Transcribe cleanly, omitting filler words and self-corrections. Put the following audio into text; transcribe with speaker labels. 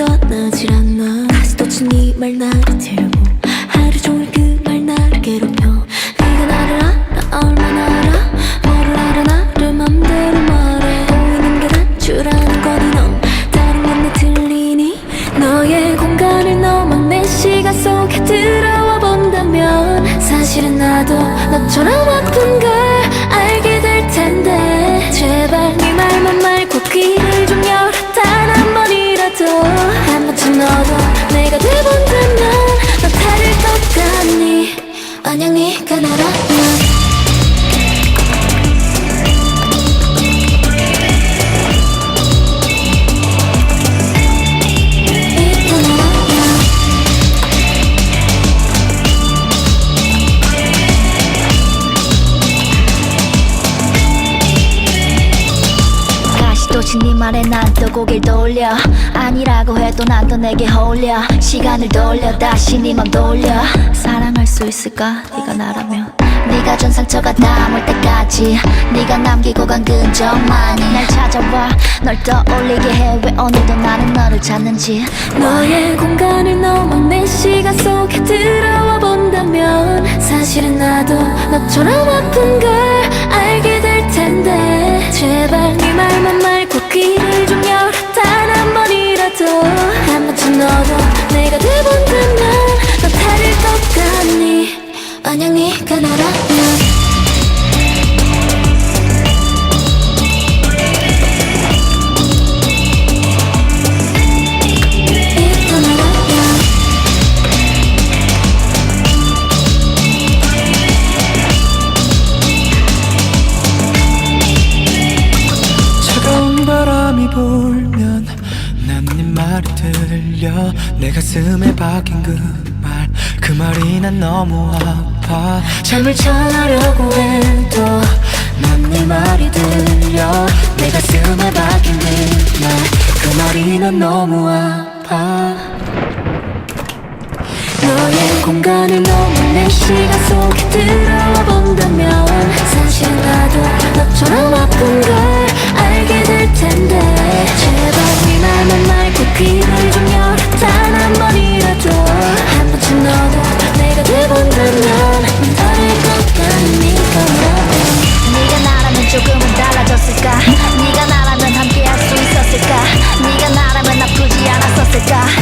Speaker 1: 떠나질 않아. 스토치 네 말 나를 태우고 하루 종일 그 말 나를 괴롭혀. 네가 나를 알아 얼마나 알아. 뭐를 알아 나를 맘대로 말해. 보이는 게 난 줄 아는 거니 넌 다른 건 내 틀리니. 너의 공간을 넘어 내 시간 속에 들어와 본다면 사실은 나도 너처럼 아픈 걸 알게 될 텐데. 제발 네 말만 말고 귀를 좀 열어. 단 한 번이라도 한 번쯤 너도 내가 돼본다면 너 다를 것 같니. 만약 네가 나라면
Speaker 2: 네 말에 난 또 고개를 돌려. 아니라고 해도 난 또 내게 홀려. 시간을 돌려 다시 네 맘 돌려. 사랑할 수 있을까 네가 나라면. 네가 준 상처가 남을 때까지 네가 남기고 간 흔적만이 날 찾아와 널 떠올리게 해. 왜 오늘도 나는 너를 찾는지.
Speaker 1: 너의 공간을 넘어 내 시간 속에 들어와 본다면 사실은 나도 너처럼 아픈 걸 알게 될 텐데. 제발 네 말만 말고 귀를 좀 열어. 단 한 번이라도 한 번쯤 너도 내가 돼본다면 너 다를 것 같니. 만약 네가 나라면
Speaker 3: 바람이 불면 난 네 말이 들려. 내 가슴에 박힌 그 말이 난 너무 아파. 잠을 청하려고 해도 난 네 말이 들려. 내 가슴에 박힌 그 말이 난 너무 아파.
Speaker 1: 너의 공간을 넘어 내 시간 속에 들어와 본다면 사실 나도 너처럼 아픈 걸 알게 될 텐데. 제발 네 말만 말고 귀를 좀 열어. 단 한 번이라도 한 번쯤 너도 내가 돼본다면 다를 것 같니까.
Speaker 2: 네가 나라면 조금은 달라졌을까. 네가 나라면 함께 할 수 있었을까. 네가 나라면 아프지 않았었을까.